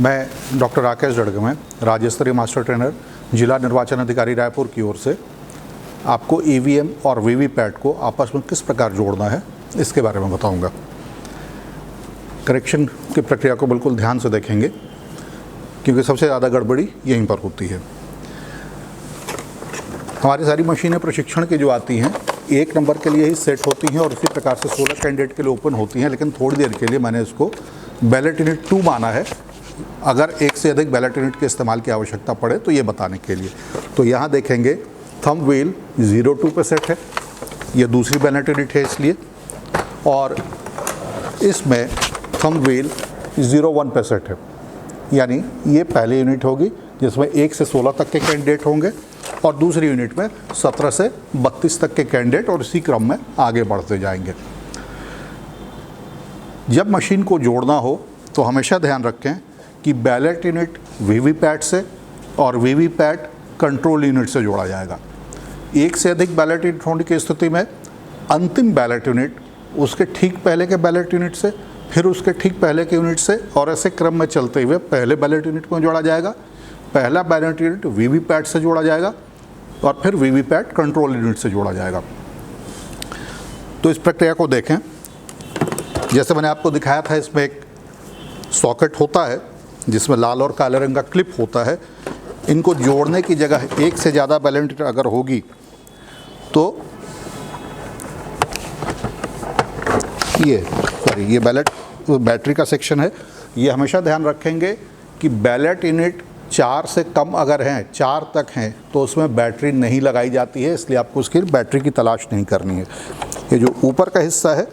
मैं डॉक्टर राकेश जड़गमे, राज्य स्तरीय मास्टर ट्रेनर, जिला निर्वाचन अधिकारी रायपुर की ओर से आपको ईवीएम और वीवीपैट को आपस में किस प्रकार जोड़ना है इसके बारे में बताऊंगा। करेक्शन की प्रक्रिया को बिल्कुल ध्यान से देखेंगे क्योंकि सबसे ज़्यादा गड़बड़ी यहीं पर होती है। हमारी सारी मशीनें प्रशिक्षण की जो आती हैं 1 नंबर के लिए ही सेट होती हैं और उसी प्रकार से 16 कैंडिडेट के लिए ओपन होती हैं, लेकिन थोड़ी देर के लिए मैंने इसको बैलेट यूनिट 2 माना है, अगर एक से अधिक बैलेट यूनिट के इस्तेमाल की आवश्यकता पड़े तो ये बताने के लिए। तो यहाँ देखेंगे थंब व्हील 02 पे सेट है, ये दूसरी बैलेट यूनिट है इसलिए, और इसमें थंब व्हील 01 पे सेट है, यानी ये पहली यूनिट होगी जिसमें 1 से 16 तक के कैंडिडेट होंगे और दूसरी यूनिट में 17 से 32 तक के कैंडिडेट, और इसी क्रम में आगे बढ़ते जाएंगे। जब मशीन को जोड़ना हो तो हमेशा ध्यान रखें कि बैलेट यूनिट वीवीपैट से और वीवीपैट कंट्रोल यूनिट से जोड़ा जाएगा। एक से अधिक बैलेट यूनिट होने की स्थिति में अंतिम बैलेट यूनिट उसके ठीक पहले के बैलेट यूनिट से, फिर उसके ठीक पहले के यूनिट से, और ऐसे क्रम में चलते हुए पहले बैलेट यूनिट में जोड़ा जाएगा, पहला बैलेट यूनिट वीवीपैट से जोड़ा जाएगा और फिर वीवीपैट कंट्रोल यूनिट से जोड़ा जाएगा। तो इस प्रक्रिया को देखें। जैसे मैंने आपको दिखाया था, इसमें एक सॉकेट होता है जिसमें लाल और काले रंग का क्लिप होता है। इनको जोड़ने की जगह एक से ज़्यादा बैलेट यूनिट अगर होगी तो ये बैटरी का सेक्शन है। ये हमेशा ध्यान रखेंगे कि बैलेट यूनिट 4 से कम अगर हैं, 4 तक हैं, तो उसमें बैटरी नहीं लगाई जाती है, इसलिए आपको उसकी बैटरी की तलाश नहीं करनी है। ये जो ऊपर का हिस्सा है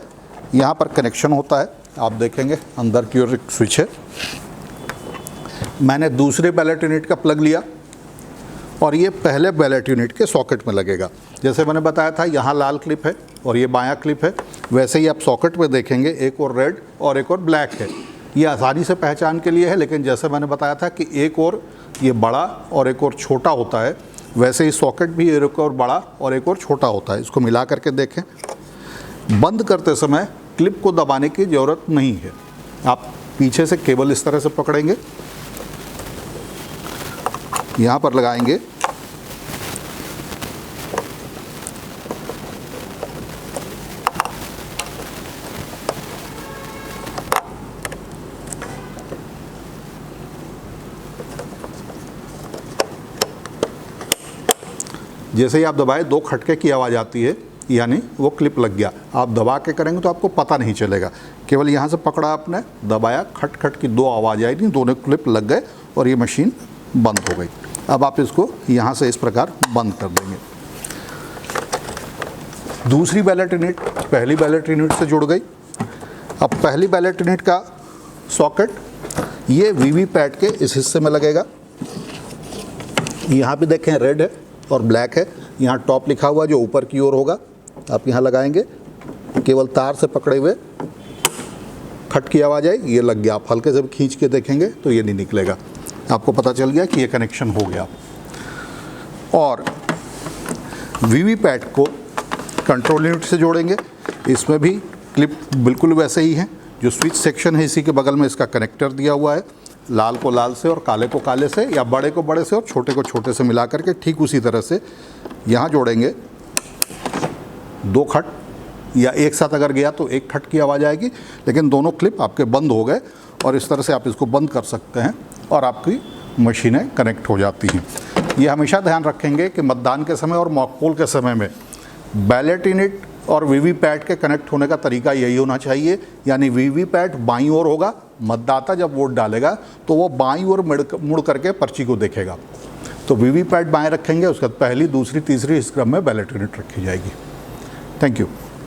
यहाँ पर कनेक्शन होता है, आप देखेंगे अंदर की ओर एक स्विच है। मैंने दूसरे बैलेट यूनिट का प्लग लिया और ये पहले बैलेट यूनिट के सॉकेट में लगेगा। जैसे मैंने बताया था यहाँ लाल क्लिप है और ये बायां क्लिप है, वैसे ही आप सॉकेट में देखेंगे एक और रेड और एक और ब्लैक है। ये आसानी से पहचान के लिए है, लेकिन जैसे मैंने बताया था कि एक और ये बड़ा और एक और छोटा होता है, वैसे ही सॉकेट भी एक और बड़ा और एक और छोटा होता है। इसको मिला करके देखें। बंद करते समय क्लिप को दबाने की ज़रूरत नहीं है। आप पीछे से केबल इस तरह से पकड़ेंगे, यहाँ पर लगाएंगे, जैसे ही आप दबाए 2 खटके की आवाज़ आती है, यानी वो क्लिप लग गया। आप दबा के करेंगे तो आपको पता नहीं चलेगा। केवल यहाँ से पकड़ा आपने, दबाया, खट खट की 2 आवाज़ आई, नहीं, दोनों क्लिप लग गए और ये मशीन बंद हो गई। अब आप इसको यहाँ से इस प्रकार बंद कर देंगे। दूसरी बैलेट यूनिट पहली बैलेट यूनिट से जुड़ गई। अब पहली बैलेट यूनिट का सॉकेट ये वीवीपैट के इस हिस्से में लगेगा। यहाँ भी देखें रेड है और ब्लैक है। यहाँ टॉप लिखा हुआ जो ऊपर की ओर होगा, आप यहाँ लगाएंगे, केवल तार से पकड़े हुए खट की आवाज़ आई, ये लग गया। आप हल्के से खींच के देखेंगे तो ये नहीं निकलेगा, आपको पता चल गया कि ये कनेक्शन हो गया। और वीवीपैट को कंट्रोल यूनिट से जोड़ेंगे। इसमें भी क्लिप बिल्कुल वैसे ही हैं। जो स्विच सेक्शन है इसी के बगल में इसका कनेक्टर दिया हुआ है। लाल को लाल से और काले को काले से, या बड़े को बड़े से और छोटे को छोटे से मिला करके ठीक उसी तरह से यहाँ जोड़ेंगे। 2 खट, या एक साथ अगर गया तो 1 खट की आवाज़ आएगी, लेकिन दोनों क्लिप आपके बंद हो गए और इस तरह से आप इसको बंद कर सकते हैं और आपकी मशीनें कनेक्ट हो जाती हैं। ये हमेशा ध्यान रखेंगे कि मतदान के समय और मॉक पोल के समय में बैलेट यूनिट और वीवीपैट के कनेक्ट होने का तरीका यही होना चाहिए, यानी वीवीपैट बाईं ओर होगा। मतदाता जब वोट डालेगा तो वो बाईं ओर मुड़ करके पर्ची को देखेगा। तो वीवीपैट बाएं रखेंगे, उसके बाद पहली, दूसरी, तीसरी इस क्रम में बैलेट यूनिट रखी जाएगी। Thank you.